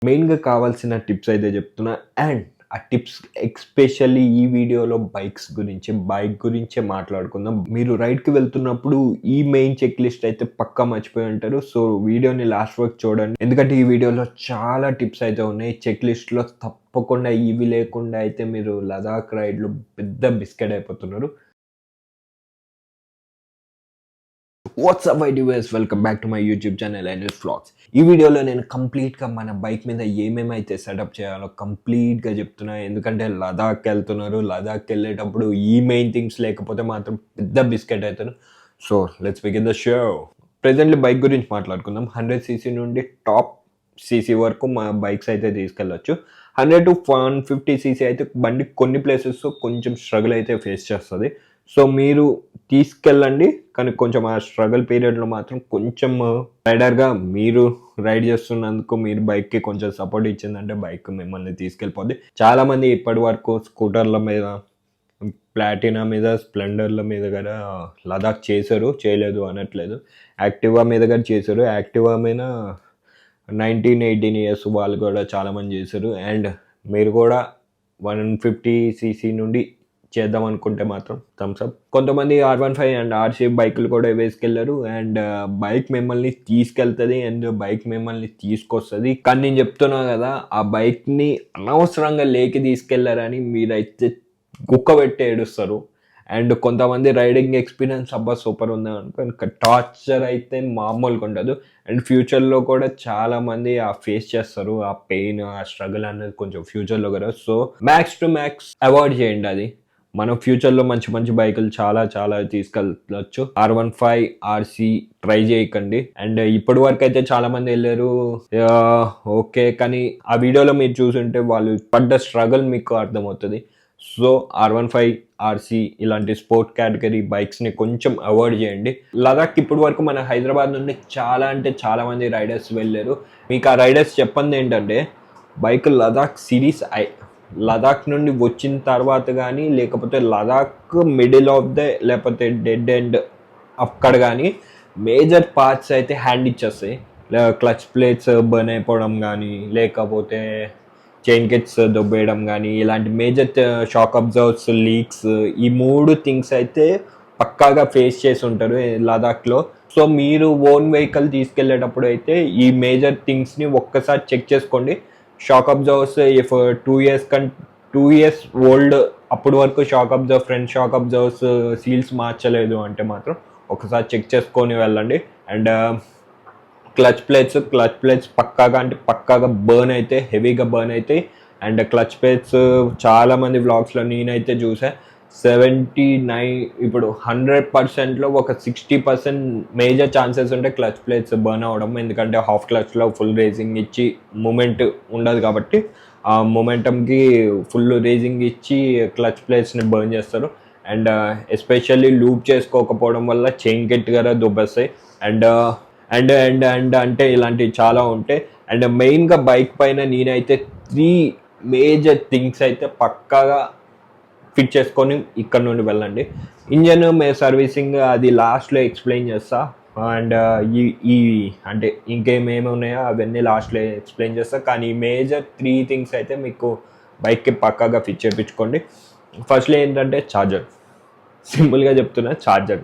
మెయిన్‌గా కావాల్సిన టిప్స్ అయితే చెప్తున్నా. అండ్ ఆ టిప్స్ ఎస్పెషల్లీ ఈ వీడియోలో బైక్స్ గురించి, బైక్ గురించే మాట్లాడుకుందాం. మీరు రైడ్‌కి వెళ్తున్నప్పుడు ఈ మెయిన్ చెక్ లిస్ట్ అయితే పక్కా మర్చిపోయి ఉంటారు. సో, వీడియోని లాస్ట్ వరకు చూడండి. ఎందుకంటే ఈ వీడియోలో చాలా టిప్స్ అయితే ఉన్నాయి. చెక్ లిస్ట్‌లో తప్పకుండా ఇవి లేకుండా అయితే మీరు లదాఖ్ రైడ్‌లో పెద్ద బిస్కెట్ అయిపోతున్నారు. What's up my device, welcome back to my YouTube channel NS vlogs. ఈ వీడియోలో నేను కంప్లీట్గా మన బైక్ మీద ఏమేమైతే సెటప్ చేయాలో కంప్లీట్గా చెప్తున్నా. ఎందుకంటే లదాఖ్ వెళ్తున్నారు, లదాఖ్ వెళ్ళేటప్పుడు ఈ మెయిన్ థింగ్స్ లేకపోతే మాత్రం పెద్ద బిస్కెట్ అవుతారు. So let's begin the show. Presently bike గురించి మాట్లాడుకుందాం. 100cc నుండి టాప్ సీసీ వరకు మా బైక్స్ అయితే తీసుకెళ్ళచ్చు. 100 to 150cc అయితే బండి కొన్ని ప్లేసెస్ కొంచెం స్ట్రగుల్ అయితే ఫేస్ చేస్తుంది. సో మీరు తీసుకెళ్ళండి, కానీ కొంచెం ఆ స్ట్రగుల్ పీరియడ్లో మాత్రం కొంచెం రైడర్గా మీరు రైడ్ చేస్తున్నందుకు మీరు బైక్కి కొంచెం సపోర్ట్ ఇచ్చిందంటే బైక్ మిమ్మల్ని తీసుకెళ్ళిపోద్ది. చాలామంది ఇప్పటి వరకు స్కూటర్ల మీద, ప్లాటినా మీద, స్ప్లెండర్ల మీద కూడా లదాఖ్ చేశారు, చేయలేదు అనట్లేదు. యాక్టివా మీద కూడా చేశారు. యాక్టివా మీద 18 years వాళ్ళు కూడా చాలామంది చేశారు. అండ్ మీరు కూడా 150cc నుండి చేద్దాం అనుకుంటే మాత్రం థమ్స్ అప్. కొంతమంది R15 అండ్ RC బైకులు కూడా వేసుకెళ్లారు. అండ్ బైక్ మిమ్మల్ని తీసుకెళ్తుంది అండ్ బైక్ మిమ్మల్ని తీసుకొస్తుంది. కానీ నేను చెప్తున్నా కదా, ఆ బైక్ని అనవసరంగా లేకి తీసుకెళ్లారని మీరైతే కుక్క పెట్టి ఏడుస్తారు. అండ్ కొంతమంది రైడింగ్ ఎక్స్పీరియన్స్ అబ్బా సూపర్ ఉందా అనుకో, టార్చర్ అయితే మామూలుగా ఉండదు. అండ్ ఫ్యూచర్లో కూడా చాలామంది ఆ ఫేస్ చేస్తారు, ఆ పెయిన్, ఆ స్ట్రగుల్ అనేది కొంచెం ఫ్యూచర్లో కదా. So max to max avoid చేయండి అది. మనం ఫ్యూచర్లో మంచి మంచి బైకులు చాలా చాలా తీసుకెళ్ళచ్చు. R15 RC ట్రై చేయకండి. అండ్ ఇప్పటి వరకు అయితే చాలా మంది వెళ్ళారు, ఓకే, కానీ ఆ వీడియోలో మీరు చూసుంటే వాళ్ళు పడ్డ స్ట్రగుల్ మీకు అర్థమవుతుంది. సో R15 RC ఇలాంటి స్పోర్ట్ కేటగిరీ బైక్స్ని కొంచెం అవాయిడ్ చేయండి. లదాఖ్ ఇప్పటి వరకు మన హైదరాబాద్ నుండి చాలా అంటే చాలా మంది రైడర్స్ వెళ్ళారు. మీకు ఆ రైడర్స్ చెప్పండి ఏంటంటే, బైక్ లదాఖ్ సిరీస్ లదాఖ్ నుండి వచ్చిన తర్వాత కానీ, లేకపోతే లదాఖ్ మిడిల్ ఆఫ్ ద, లేకపోతే డెడ్ ఎండ్ అక్కడ కానీ మేజర్ పార్ట్స్ అయితే హ్యాండ్ ఇచ్చేస్తాయి. క్లచ్ ప్లేట్స్ బర్న్ అయిపోవడం కానీ, లేకపోతే చైన్ కిట్స్ దొబ్బేయడం కానీ, ఇలాంటి మేజర్ షాక్ అబ్జర్వ్స్, లీక్స్, ఈ 3 థింగ్స్ అయితే పక్కాగా ఫేస్ చేసి ఉంటారు లదాఖ్లో. సో మీరు ఓన్ వెహికల్ తీసుకెళ్లేటప్పుడు అయితే ఈ మేజర్ థింగ్స్ని ఒక్కసారి చెక్ చేసుకోండి. Shock absorbers if 2 years old, అప్పటి వరకు shock absorb, front shock absorbers seals మార్చలేదు అంటే మాత్రం ఒకసారి చెక్ చేసుకొని వెళ్ళండి. అండ్ క్లచ్ ప్లేట్స్ పక్కాగా అంటే పక్కాగా బర్న్ అయితే, హెవీగా బర్న్ అవుతాయి. అండ్ క్లచ్ ప్లేట్స్ చాలామంది వ్లాగ్స్లో నేనైతే చూసా, 79, ఇప్పుడు 100%లో ఒక 60% మేజర్ ఛాన్సెస్ ఉంటే క్లచ్ ప్లేట్స్ బర్న్ అవ్వడం. ఎందుకంటే హాఫ్ క్లచ్లో ఫుల్ రేసింగ్ ఇచ్చి మూమెంట్ ఉండదు కాబట్టి ఆ మూమెంటంకి ఫుల్ రేసింగ్ ఇచ్చి క్లచ్ ప్లేట్స్ని బర్న్ చేస్తారు. అండ్ ఎస్పెషల్లీ లూప్ చేసుకోకపోవడం వల్ల చైన్ కిట్ కూడా దుబ్బేస్తాయి. అండ్ అండ్ అండ్ అండ్ అంటే ఇలాంటివి చాలా ఉంటాయి. అండ్ మెయిన్గా బైక్ పైన నేనైతే 3 మేజర్ థింగ్స్ అయితే పక్కాగా ఫిట్ చేసుకొని ఇక్కడ నుండి వెళ్ళండి. ఇంజన్ సర్వీసింగ్ అది లాస్ట్లో ఎక్స్ప్లెయిన్ చేస్తా. అండ్ ఈ అంటే ఇంకేమేమి ఉన్నాయో అవన్నీ లాస్ట్లో ఎక్స్ప్లెయిన్ చేస్తా. కానీ మేజర్ 3 థింగ్స్ అయితే మీకు బైక్కి పక్కాగా ఫిట్ చేయించుకోండి. ఫస్ట్లో ఏంటంటే ఛార్జర్. సింపుల్గా చెప్తున్నా, ఛార్జర్,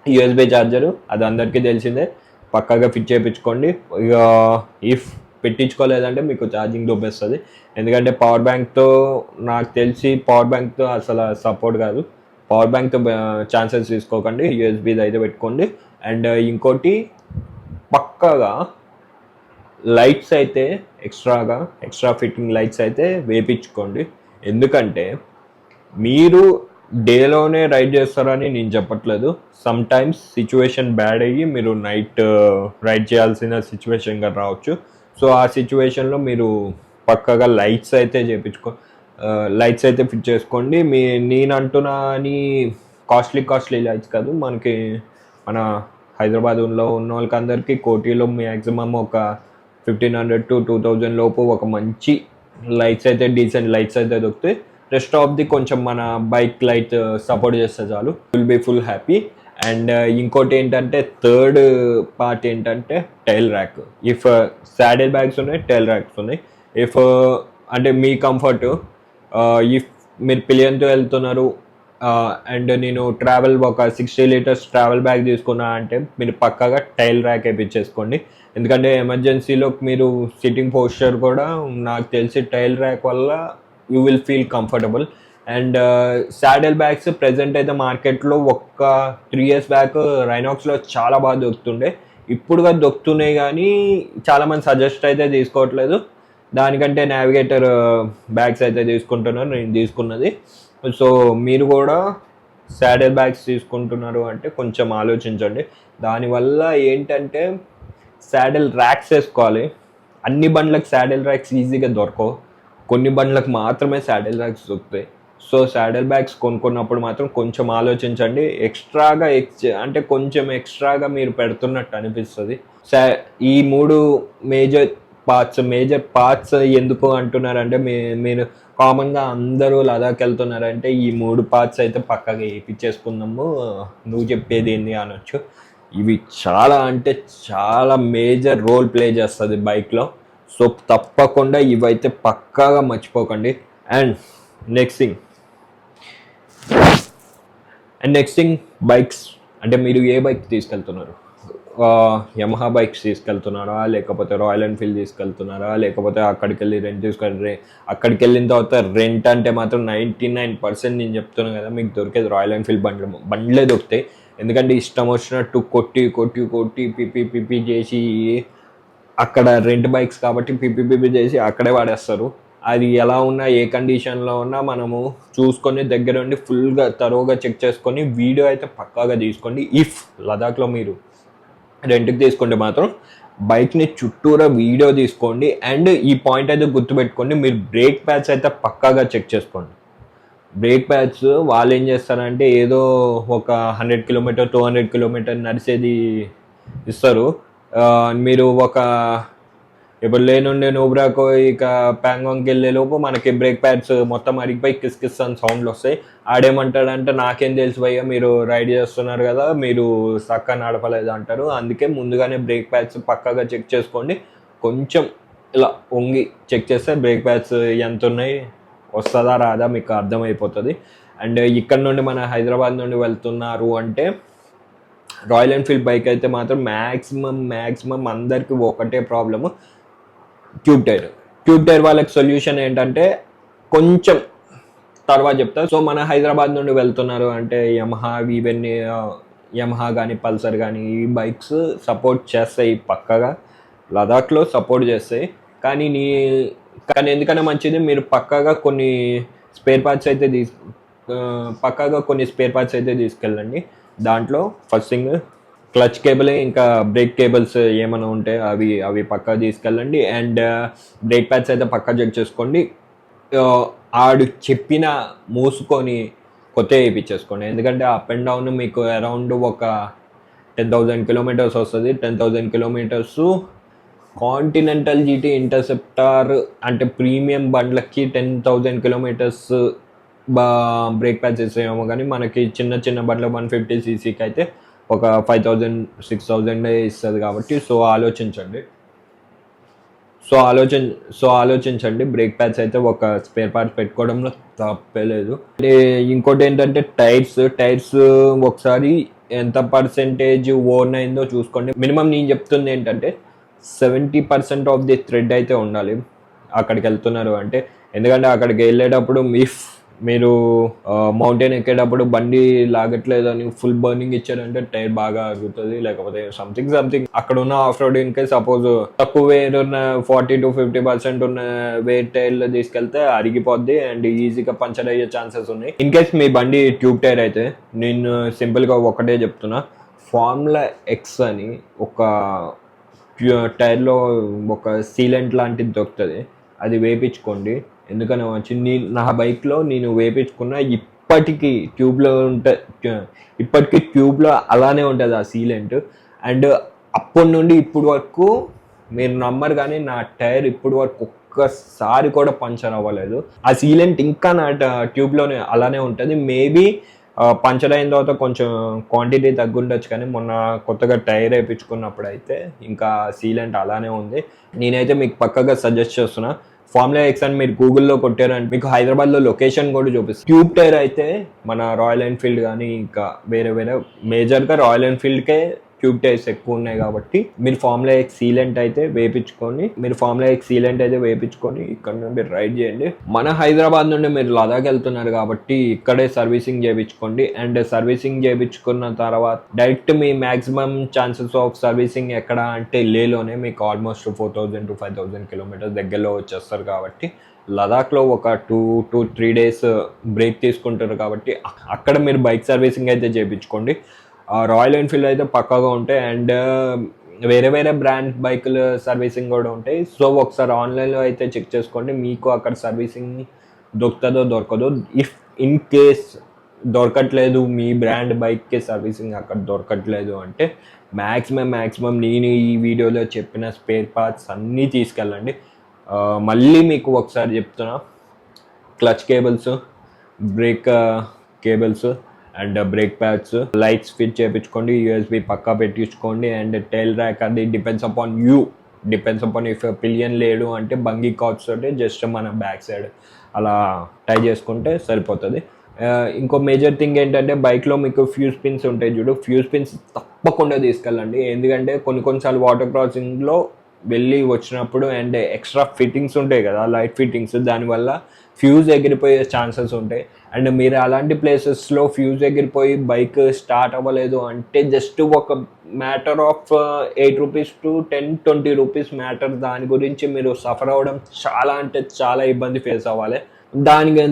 USB ఛార్జరు, అది అందరికీ తెలిసిందే, పక్కాగా ఫిట్ చేయించుకోండి. ఇక ఇఫ్ పెట్టించుకోలేదంటే మీకు ఛార్జింగ్ దొబ్బేస్తుంది. ఎందుకంటే పవర్ బ్యాంక్తో, నాకు తెలిసి పవర్ బ్యాంక్తో అసలు సపోర్ట్ కాదు. పవర్ బ్యాంక్తో ఛాన్సెస్ తీసుకోకండి, యూఎస్బీది అయితే పెట్టుకోండి. అండ్ ఇంకోటి పక్కాగా లైట్స్ అయితే ఎక్స్ట్రా ఫిట్టింగ్ లైట్స్ అయితే వేయించుకోండి. ఎందుకంటే మీరు డేలోనే రైడ్ చేస్తారని నేను చెప్పట్లేదు. సమ్ టైమ్స్ సిచ్యువేషన్ బ్యాడ్ అయ్యి మీరు నైట్ రైడ్ చేయాల్సిన సిచ్యువేషన్గా రావచ్చు. సో ఆ సిచ్యువేషన్లో మీరు పక్కగా లైట్స్ అయితే లైట్స్ అయితే ఫిట్ చేసుకోండి. నేను అంటున్నా అని కాస్ట్లీ లైట్స్ కాదు, మన హైదరాబాద్లో ఉన్న వాళ్ళకి అందరికీ కోటిలో మ్యాక్సిమం ఒక 1500 to 2000 లోపు ఒక మంచి లైట్స్ అయితే, డీసెంట్ లైట్స్ అయితే దొరుకుతాయి. రెస్ట్ ఆఫ్ ది కొంచెం మన బైక్ లైట్ సపోర్ట్ చేస్తే చాలు, will be full happy. And ఇంకోటి ఏంటంటే థర్డ్ పార్ట్ ఏంటంటే tail rack. If saddle bags ఉన్నాయి, టైల్ ర్యాక్స్ ఉన్నాయి. ఇఫ్ అంటే మీ కంఫర్ట్, ఇఫ్ మీరు పిలియన్తో వెళ్తున్నారు అండ్ నేను ట్రావెల్ ఒక 60 లీటర్స్ ట్రావెల్ బ్యాగ్ తీసుకున్నా అంటే మీరు పక్కాగా టైల్ ర్యాక్ వేయించేసుకోండి. ఎందుకంటే ఎమర్జెన్సీలో మీరు సిట్టింగ్ పోస్చర్ కూడా నాకు తెలిసి టైల్ ర్యాక్ వల్ల you will feel comfortable. And saddle bags present అయితే మార్కెట్లో ఒక 3 years బ్యాక్ రైనాక్స్లో చాలా బాగా దొరుకుతుండే. ఇప్పుడుగా దొరుకుతున్నాయి కానీ చాలామంది సజెస్ట్ అయితే తీసుకోవట్లేదు. దానికంటే నావిగేటర్ బ్యాగ్స్ అయితే తీసుకుంటున్నారు, నేను తీసుకున్నది. సో మీరు కూడా సాడిల్ బ్యాగ్స్ తీసుకుంటున్నారు అంటే కొంచెం ఆలోచించండి. దానివల్ల ఏంటంటే సాడిల్ ర్యాక్స్ వేసుకోవాలి. అన్ని బండ్లకు సాడిల్ ర్యాక్స్ ఈజీగా దొరకవు, కొన్ని బండ్లకు మాత్రమే సాడిల్ ర్యాక్స్ దొరుకుతాయి. సో సాడిల్ బ్యాగ్స్ కొనుక్కున్నప్పుడు మాత్రం కొంచెం ఆలోచించండి. ఎక్స్ట్రాగా అంటే కొంచెం ఎక్స్ట్రాగా మీరు పెడుతున్నట్టు అనిపిస్తుంది. ఈ 3 మేజర్ పార్ట్స్ ఎందుకు అంటున్నారంటే మీరు కామన్గా అందరూ లదాఖ్ వెళ్తున్నారంటే ఈ 3 పార్ట్స్ అయితే పక్కగా వేయించేసుకుందాము, నువ్వు చెప్పేది ఏంది అనొచ్చు. ఇవి చాలా అంటే చాలా మేజర్ రోల్ ప్లే చేస్తుంది బైక్లో. సో తప్పకుండా ఇవైతే పక్కాగా మర్చిపోకండి. అండ్ నెక్స్ట్ థింగ్ బైక్స్ అంటే మీరు ఏ బైక్ తీసుకెళ్తున్నారు? యమహా బైక్స్ తీసుకెళ్తున్నారా, లేకపోతే రాయల్ ఎన్ఫీల్డ్ తీసుకెళ్తున్నారా, లేకపోతే అక్కడికి వెళ్ళి రెంట్ తీసుకెళ్ళి అక్కడికి వెళ్ళిన తర్వాత రెంట్ అంటే మాత్రం 99% నేను చెప్తున్నాను కదా మీకు దొరికేది రాయల్ ఎన్ఫీల్డ్ బండ్లే దొరుకుతాయి. ఎందుకంటే ఇష్టం వచ్చినట్టు కొట్టి పిపి చేసి అక్కడ రెంట్ బైక్స్ కాబట్టి పిపి చేసి అక్కడే వాడేస్తారు. అది ఎలా ఉన్నా ఏ కండిషన్లో ఉన్నా మనము చూసుకొని దగ్గర ఉండి ఫుల్గా తరోగా చెక్ చేసుకొని వీడియో అయితే పక్కాగా తీసుకోండి. ఇఫ్ లదాఖ్లో మీరు రెంట్కి తీసుకుంటే మాత్రం బైక్ని చుట్టూరా వీడియో తీసుకోండి. అండ్ ఈ పాయింట్ అయితే గుర్తుపెట్టుకోండి, మీరు బ్రేక్ ప్యాడ్స్ అయితే పక్కాగా చెక్ చేసుకోండి. బ్రేక్ ప్యాడ్స్ వాళ్ళు ఏం చేస్తారంటే ఏదో ఒక 100 కిలోమీటర్ 200 కిలోమీటర్ నడిచేది ఇస్తారు. మీరు ఒక ఇప్పుడు లేనుండే నూబ్రాకో ఇక ప్యాంగాంగ్కి వెళ్ళే లోపు మనకి బ్రేక్ ప్యాడ్స్ మొత్తం అరిగిపోయి కిస్ అని సౌండ్లు వస్తాయి. ఆడేమంటాడంటే నాకేం తెలుసు భయ్యా, మీరు రైడ్ చేస్తున్నారు కదా, మీరు చక్కగా నడపలేదు అంటారు. అందుకే ముందుగానే బ్రేక్ ప్యాడ్స్ పక్కాగా చెక్ చేసుకోండి. కొంచెం ఇలా వంగి చెక్ చేస్తే బ్రేక్ ప్యాడ్స్ ఎంత ఉన్నాయి, వస్తుందా రాదా మీకు అర్థమైపోతుంది. అండ్ ఇక్కడ నుండి మన హైదరాబాద్ నుండి వెళ్తున్నారు అంటే రాయల్ ఎన్ఫీల్డ్ బైక్ అయితే మాత్రం మ్యాక్సిమం అందరికీ ఒకటే ప్రాబ్లము, ట్యూబ్ టైర్ వాళ్ళకి సొల్యూషన్ ఏంటంటే కొంచెం తర్వాత చెప్తా. సో మన హైదరాబాద్ నుండి వెళ్తున్నారు అంటే యమహా కానీ పల్సర్ కానీ ఈ బైక్స్ సపోర్ట్ చేస్తాయి, పక్కగా లదాఖ్లో సపోర్ట్ చేస్తాయి. కానీ ఎందుకన్నా మంచిది మీరు పక్కాగా కొన్ని స్పేర్ పార్ట్స్ అయితే తీసుకెళ్ళండి. దాంట్లో ఫస్ట్ థింగ్ క్లచ్ కేబుల్, ఇంకా బ్రేక్ కేబుల్స్ ఏమైనా ఉంటే అవి పక్కా తీసుకెళ్ళండి. అండ్ బ్రేక్ ప్యాడ్స్ అయితే పక్కా చెక్ చేసుకోండి. ఆడు చెప్పిన మూసుకొని కొత్త వేయించేసుకోండి. ఎందుకంటే అప్ అండ్ డౌన్ మీకు అరౌండ్ ఒక 10,000 కిలోమీటర్స్ వస్తుంది. 10,000 కిలోమీటర్స్ కాంటినెంటల్ జీటీ ఇంటర్సెప్టార్ అంటే ప్రీమియం బండ్లకి 10,000 కిలోమీటర్స్ బ్రేక్ ప్యాడ్స్ ఇస్తాయేమో, కానీ మనకి చిన్న బండ్ల 150cc అయితే ఒక 5,000-6,000 ఇస్తుంది కాబట్టి ఆలోచించండి. బ్రేక్ ప్యాడ్స్ అయితే ఒక స్పేర్ పార్ట్ పెట్టుకోవడంలో తప్పలేదు. ఇంకోటి ఏంటంటే టైర్స్ ఒకసారి ఎంత పర్సెంటేజ్ ఓన్ అయిందో చూసుకోండి. మినిమం నేను చెప్తుంది ఏంటంటే 70% ఆఫ్ ది థ్రెడ్ అయితే ఉండాలి అక్కడికి వెళ్తున్నారు అంటే. ఎందుకంటే అక్కడికి వెళ్ళేటప్పుడు మీరు మౌంటైన్ ఎక్కేటప్పుడు బండి లాగట్లేదు అని ఫుల్ బర్నింగ్ ఇచ్చారంటే టైర్ బాగా అరుగుతుంది, లేకపోతే సంథింగ్ అక్కడ ఉన్న ఆఫ్ రోడింగ్ కి సపోజ్ తక్కువ వేర్ ఉన్న 40-50% ఉన్న వేర్ టైర్లు తీసుకెళ్తే అరిగిపోద్ది అండ్ ఈజీగా పంచర్ అయ్యే ఛాన్సెస్ ఉన్నాయి. ఇన్ కేస్ మీ బండి ట్యూబ్ టైర్ అయితే నేను సింపుల్గా ఒకటే చెప్తున్నా, ఫార్ములా ఎక్స్ అని ఒక టైర్లో ఒక సీలెంట్ లాంటిది దొరుకుతుంది, అది వేయించుకోండి. ఎందుకని వచ్చింది నా బైక్లో నేను వేయించుకున్న ఇప్పటికీ ట్యూబ్లో అలానే ఉంటుంది ఆ సీలెంట్. అండ్ అప్పటి నుండి ఇప్పుడు వరకు మీరు నమ్మరు కానీ నా టైర్ ఇప్పుడు వరకు ఒక్కసారి కూడా పంచర్ అవ్వలేదు. ఆ సీలెంట్ ఇంకా నా ట్యూబ్లోనే అలానే ఉంటుంది. మేబీ పంచర్ అయిన తర్వాత కొంచెం క్వాంటిటీ తగ్గుండొచ్చు, కానీ మొన్న కొత్తగా టైర్ వేయించుకున్నప్పుడు అయితే ఇంకా సీలెంట్ అలానే ఉంది. నేనైతే మీకు పక్కగా సజెస్ట్ చేస్తున్నా, ఫార్ములా ఎక్స్ అని మీరు గూగుల్లో కొట్టారంటే మీకు హైదరాబాద్లో లొకేషన్ కూడా చూపిస్తుంది. ట్యూబ్ టైర్ అయితే మన రాయల్ ఎన్ఫీల్డ్ కానీ ఇంకా వేరే వేరే మేజర్గా రాయల్ ఎన్ఫీల్డ్కే ట్యూబ్ టైర్స్ ఎక్కువ ఉన్నాయి కాబట్టి మీరు ఫార్ములా ఎక్స్ సీలెంట్ అయితే వేయించుకొని ఇక్కడ నుండి రైడ్ చేయండి. మన హైదరాబాద్ నుండి మీరు లదాఖ్ వెళ్తున్నారు కాబట్టి ఇక్కడే సర్వీసింగ్ చేయించుకోండి. అండ్ సర్వీసింగ్ చేయించుకున్న తర్వాత direct me maximum chances of servicing ఎక్కడ అంటే లేలోనే మీకు ఆల్మోస్ట్ 4,000 to 5,000 కిలోమీటర్స్ దగ్గరలో వచ్చేస్తారు కాబట్టి లదాఖ్లో ఒక 2 to 3 days బ్రేక్ తీసుకుంటారు కాబట్టి అక్కడ మీరు బైక్ సర్వీసింగ్ అయితే చేయించుకోండి. రాయల్ ఎన్ఫీల్డ్ అయితే పక్కాగా ఉంటాయి అండ్ వేరే వేరే బ్రాండ్ బైకులు సర్వీసింగ్ కూడా ఉంటాయి. సో ఒకసారి ఆన్లైన్లో అయితే చెక్ చేసుకోండి, మీకు అక్కడ సర్వీసింగ్ దొరుకుతుందో దొరకదో. ఇఫ్ ఇన్ కేస్ దొరకట్లేదు, మీ బ్రాండ్ బైక్కి సర్వీసింగ్ అక్కడ దొరకట్లేదు అంటే మ్యాక్సిమం నేను ఈ వీడియోలో చెప్పిన స్పేర్ పార్ట్స్ అన్నీ తీసుకెళ్ళండి. మళ్ళీ మీకు ఒకసారి చెప్తున్నా, clutch cables, brake cables and brake pads, lights fit చేయించుకోండి, యూఎస్బి పక్కా పెట్టించుకోండి. అండ్ టైల్ ర్యాక్ అది డిపెండ్స్ అపాన్ ఇఫ్ పిలియన్ లేడు అంటే బంగీ కార్డ్స్ తోటి జస్ట్ మన బ్యాక్ సైడ్ అలా టై చేసుకుంటే సరిపోతుంది. ఇంకో మేజర్ థింగ్ ఏంటంటే బైక్లో మీకు ఫ్యూజ్ పిన్స్ ఉంటాయి చూడు, ఫ్యూజ్ పిన్స్ తప్పకుండా తీసుకెళ్ళండి. ఎందుకంటే కొన్నిసార్లు వాటర్ క్రాసింగ్లో వెళ్ళి వచ్చినప్పుడు అండ్ ఎక్స్ట్రా ఫిట్టింగ్స్ ఉంటాయి కదా, లైట్ ఫిట్టింగ్స్, దానివల్ల ఫ్యూజ్ ఎగిరిపోయే ఛాన్సెస్ ఉంటాయి. అండ్ మీరు అలాంటి ప్లేసెస్లో ఫ్యూజ్ ఎగిరిపోయి బైక్ స్టార్ట్ అవ్వలేదు అంటే జస్ట్ ఒక matter of 8 rupees to 10-20 rupees matter. దాని గురించి మీరు సఫర్ అవ్వడం చాలా అంటే చాలా ఇబ్బంది ఫేస్ అవ్వాలి.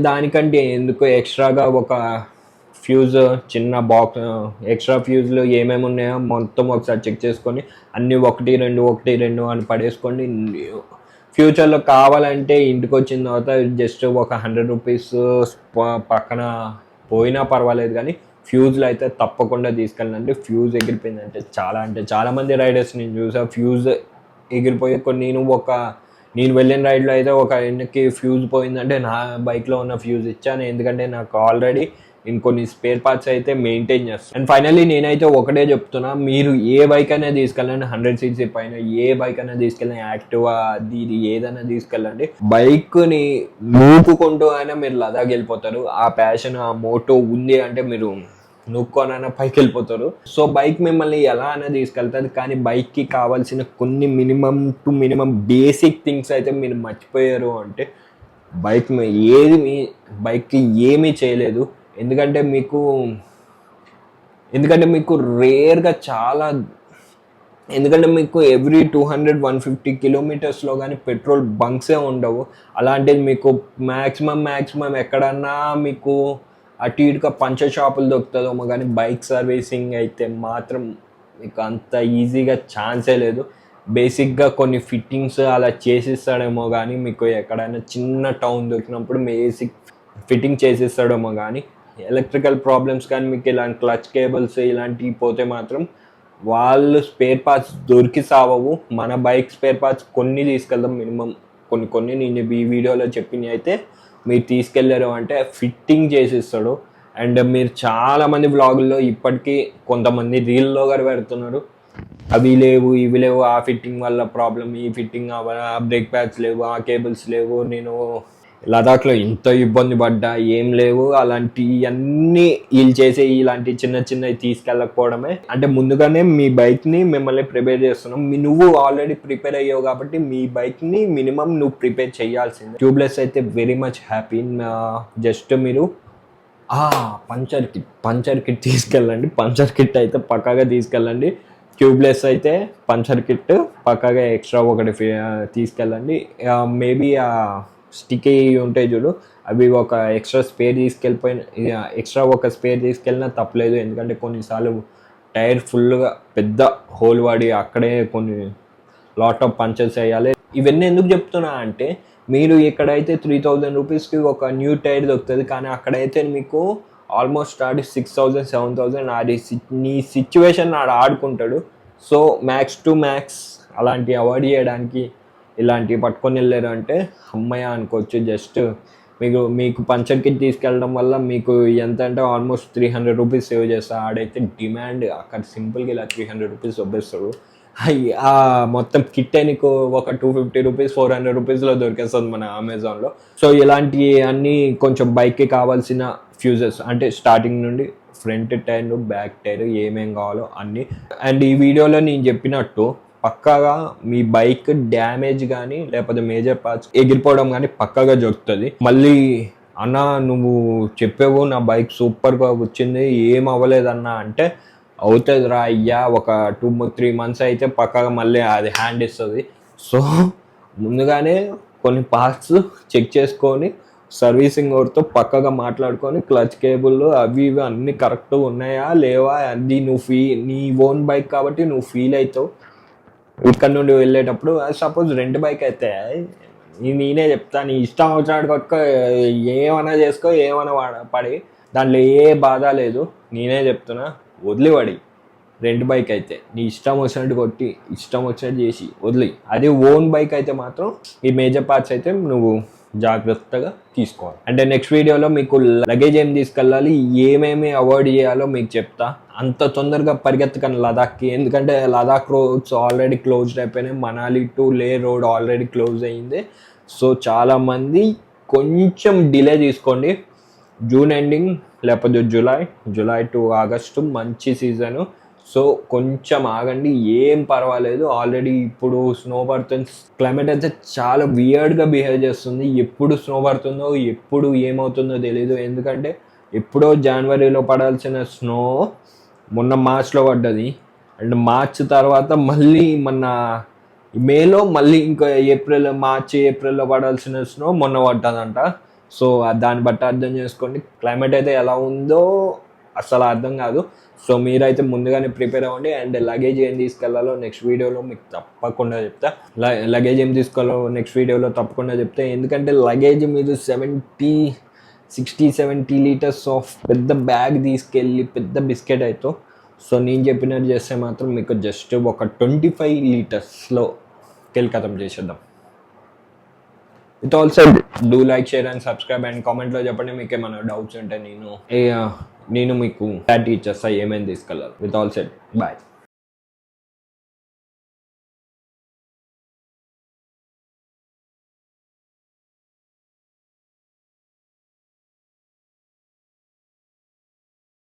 దానికంటే ఎందుకు ఎక్స్ట్రాగా ఒక ఫ్యూజ్ చిన్న బాక్స్, ఎక్స్ట్రా ఫ్యూజ్లు ఏమేమి ఉన్నాయో మొత్తం ఒకసారి చెక్ చేసుకొని అన్నీ 1-2 అని పడేసుకోండి. ఫ్యూచర్లో కావాలంటే ఇంటికి వచ్చిన తర్వాత జస్ట్ ఒక 100 rupees పక్కన పోయినా పర్వాలేదు, కానీ ఫ్యూజ్లు అయితే తప్పకుండా తీసుకెళ్ళండి. ఫ్యూజ్ ఎగిరిపోయిందంటే చాలామంది రైడర్స్ నేను చూసా, ఫ్యూజ్ ఎగిరిపోయి నేను వెళ్ళిన రైడ్లో అయితే ఒక ఎన్నికి ఫ్యూజ్ పోయిందంటే నా బైక్లో ఉన్న ఫ్యూజ్ ఇచ్చాను, ఎందుకంటే నాకు ఆల్రెడీ ఇంకొన్ని స్పేర్ పార్ట్స్ అయితే మెయింటైన్ చేస్తాను. అండ్ ఫైనల్లీ నేనైతే ఒకటే చెప్తున్నా, మీరు ఏ బైక్ అయినా తీసుకెళ్ళండి, 100cc పైన ఏ బైక్ అయినా తీసుకెళ్ళండి, యాక్టివా అది ఇది ఏదైనా తీసుకెళ్ళండి. బైక్ని నూపుకుంటూ అయినా మీరు లదాఖ్ వెళ్ళిపోతారు. ఆ ప్యాషన్, ఆ మోటో ఉంది అంటే మీరు నూక్కోనైనా పైకి వెళ్ళిపోతారు. సో బైక్ మిమ్మల్ని ఎలా అయినా తీసుకెళ్తుంది, కానీ బైక్కి కావాల్సిన కొన్ని మినిమం బేసిక్ థింగ్స్ అయితే మీరు మర్చిపోయారు అంటే బైక్కి ఏమీ చేయలేదు. ఎందుకంటే మీకు రేర్గా ఎందుకంటే మీకు ఎవ్రీ 200-150 kilometers కానీ పెట్రోల్ బంక్సే ఉండవు. అలాంటిది మీకు మ్యాక్సిమం ఎక్కడన్నా మీకు అటు ఇటుగా పంచర్ షాపులు దొరుకుతుందేమో, కానీ బైక్ సర్వీసింగ్ అయితే మాత్రం మీకు అంత ఈజీగా ఛాన్సే లేదు. బేసిక్గా కొన్ని ఫిట్టింగ్స్ అలా చేసిస్తాడేమో, కానీ మీకు ఎక్కడైనా చిన్న టౌన్ దొరికినప్పుడు బేసిక్ ఫిట్టింగ్ చేసిస్తాడేమో, కానీ ఎలక్ట్రికల్ ప్రాబ్లమ్స్ కానీ మీకు ఇలాంటి క్లచ్ కేబుల్స్ ఇలాంటివి పోతే మాత్రం వాళ్ళు స్పేర్ పార్ట్స్ దొరికి సావవు. మన బైక్ స్పేర్ పార్ట్స్ కొన్ని తీసుకెళ్దాం, మినిమం కొన్ని నేను ఈ వీడియోలో చెప్పినవి అయితే మీరు తీసుకెళ్ళారు అంటే ఫిట్టింగ్ చేసిస్తాడు. అండ్ మీరు చాలామంది వ్లాగుల్లో ఇప్పటికీ కొంతమంది రీల్లో కూడా పెడుతున్నారు, అవి లేవు ఇవి లేవు, ఆ ఫిట్టింగ్ వల్ల ప్రాబ్లం, ఈ ఫిట్టింగ్ ఆ బ్రేక్ ప్యాడ్స్ లేవు, ఆ కేబుల్స్ లేవు, నేను లదాఖ్లో ఇంత ఇబ్బంది పడ్డా, ఏం లేవు. అలాంటివన్నీ వీళ్ళు చేసే ఇలాంటి చిన్నవి తీసుకెళ్ళకపోవడమే. అంటే ముందుగానే మీ బైక్ని మిమ్మల్ని ప్రిపేర్ చేస్తున్నాం. నువ్వు ఆల్రెడీ ప్రిపేర్ అయ్యావు కాబట్టి మీ బైక్ని మినిమం నువ్వు ప్రిపేర్ చేయాల్సిందే. ట్యూబ్లెస్ అయితే వెరీ మచ్ హ్యాపీ. జస్ట్ మీరు పంచర్ కిట్ తీసుకెళ్ళండి. పంచర్ కిట్ అయితే పక్కాగా తీసుకెళ్ళండి. ట్యూబ్లెస్ అయితే పంచర్ కిట్ పక్కాగా ఎక్స్ట్రా ఒకటి తీసుకెళ్ళండి. మేబీ స్టిక్కీ ఉంటాయి చూడు, అవి ఒక ఎక్స్ట్రా స్పేర్ తీసుకెళ్ళినా తప్పలేదు. ఎందుకంటే కొన్నిసార్లు టైర్ ఫుల్గా పెద్ద హోల్ వాడి అక్కడే కొన్ని లాట్ ఆఫ్ పంచర్స్ వేయాలి. ఇవన్నీ ఎందుకు చెప్తున్నా అంటే మీరు ఇక్కడైతే 3,000 rupeesకి ఒక న్యూ టైర్ దొరుకుతుంది, కానీ అక్కడైతే మీకు ఆల్మోస్ట్ 6,000-7,000 ఆడి నీ సిచ్యువేషన్ ఆడుకుంటాడు. సో మ్యాక్స్ టు మ్యాక్స్ అలాంటివి అవాయిడ్ చేయడానికి ఇలాంటివి పట్టుకొని వెళ్ళారు అంటే అమ్మయ్య అనుకోవచ్చు. జస్ట్ మీకు పంచర్ కిట్ తీసుకెళ్ళడం వల్ల మీకు ఎంత అంటే ఆల్మోస్ట్ 300 రూపీస్ సేవ్ చేస్తారు. ఆడైతే డిమాండ్ అక్కడ సింపుల్గా ఇలా 300 రూపీస్ వబ్బేస్తాడు. ఆ మొత్తం కిట్ నీకు ఒక 250 రూపీస్ 400 రూపీస్లో దొరికేస్తుంది మన అమెజాన్లో. సో ఇలాంటి అన్నీ కొంచెం బైక్కి కావాల్సిన ఫ్యూజెస్ అంటే స్టార్టింగ్ నుండి ఫ్రంట్ టైర్ బ్యాక్ టైర్ ఏమేం కావాలో అన్నీ. అండ్ ఈ వీడియోలో నేను చెప్పినట్టు పక్కాగా మీ బైక్ డ్యామేజ్ కానీ లేకపోతే మేజర్ పార్ట్స్ ఎగిరిపోవడం కానీ పక్కాగా జరుగుతుంది. మళ్ళీ అన్న నువ్వు చెప్పావు నా బైక్ సూపర్గా వచ్చింది ఏం అవ్వలేదన్నా అంటే అవుతుంది రా అయ్యా, ఒక 2-3 months అయితే పక్కాగా మళ్ళీ అది హ్యాండ్ ఇస్తుంది. సో ముందుగానే కొన్ని పార్ట్స్ చెక్ చేసుకొని సర్వీసింగ్ వారితో పక్కగా మాట్లాడుకొని క్లచ్ కేబుల్ అవి ఇవి అన్నీ కరెక్ట్గా ఉన్నాయా లేవా అది నీ ఓన్ బైక్ కాబట్టి నువ్వు ఫీల్ అవుతావు. ఇక్కడ నుండి వెళ్ళేటప్పుడు సపోజ్ రెంట్ బైక్ అయితే నేనే చెప్తా, నీ ఇష్టం వచ్చినట్టు కొట్టుకో, ఏమైనా చేసుకో, ఏమైనా పడి దాంట్లో ఏ బాధ లేదు. నేనే చెప్తున్నా వదిలిపడి. రెంట్ బైక్ అయితే నీ ఇష్టం వచ్చినట్టు కొట్టి ఇష్టం వచ్చినట్టు చేసి వదిలి. అదే ఓన్ బైక్ అయితే మాత్రం ఈ మేజర్ పార్ట్స్ అయితే నువ్వు జాగ్రత్తగా తీసుకోవాలి. అంటే నెక్స్ట్ వీడియోలో మీకు లగేజ్ ఏం తీసుకెళ్ళాలి, ఏమేమి అవాయిడ్ చేయాలో మీకు చెప్తా. అంత తొందరగా పరిగెత్తకండి లదాఖ్కి, ఎందుకంటే లదాఖ్ రోడ్స్ ఆల్రెడీ క్లోజ్డ్ అయిపోయినాయి. మనాలి టు లే రోడ్ ఆల్రెడీ క్లోజ్ అయ్యింది. సో చాలామంది కొంచెం డిలే తీసుకోండి. జూన్ ఎండింగ్ లేకపోతే జూలై టు ఆగస్టు మంచి సీజను. సో కొంచెం ఆగండి, ఏం పర్వాలేదు. ఆల్రెడీ ఇప్పుడు స్నో పడుతుంది. క్లైమేట్ అయితే చాలా వియర్డ్గా బిహేవ్ చేస్తుంది. ఎప్పుడు స్నో పడుతుందో ఎప్పుడు ఏమవుతుందో తెలీదు. ఎందుకంటే ఎప్పుడో జనవరిలో పడాల్సిన స్నో మొన్న మార్చ్లో పడ్డది. అండ్ మార్చ్ తర్వాత మళ్ళీ మొన్న మేలో మళ్ళీ ఇంకా ఏప్రిల్లో పడాల్సిన స్నో మొన్న పడ్డదంట. సో దాన్ని బట్టి అర్థం చేసుకోండి క్లైమేట్ అయితే ఎలా ఉందో అసలు అర్థం కాదు. సో మీరైతే ముందుగానే ప్రిపేర్ అవ్వండి. అండ్ లగేజ్ ఏం తీసుకెళ్లాలో నెక్స్ట్ వీడియోలో మీకు తప్పకుండా చెప్తా. లగేజ్ ఏం తీసుకోవాలో నెక్స్ట్ వీడియోలో తప్పకుండా చెప్తా. ఎందుకంటే లగేజ్ మీరు 60-70 లీటర్స్ ఆఫ్ పెద్ద బ్యాగ్ తీసుకెళ్ళి పెద్ద బిస్కెట్ అవుతావు. సో నేను చెప్పినట్టు చేస్తే మాత్రం మీకు జస్ట్ ఒక 25 లీటర్స్లో ఖతం చేసేద్దాం. With all said do like, share and subscribe. And కామెంట్లో చెప్పండి మీకు ఏమైనా డౌట్స్ ఉంటే నేను మీకు క్లారిటీ ఇచ్చేస్తా ఏమేమి తీసుకెళ్ళాలి. With all said bye.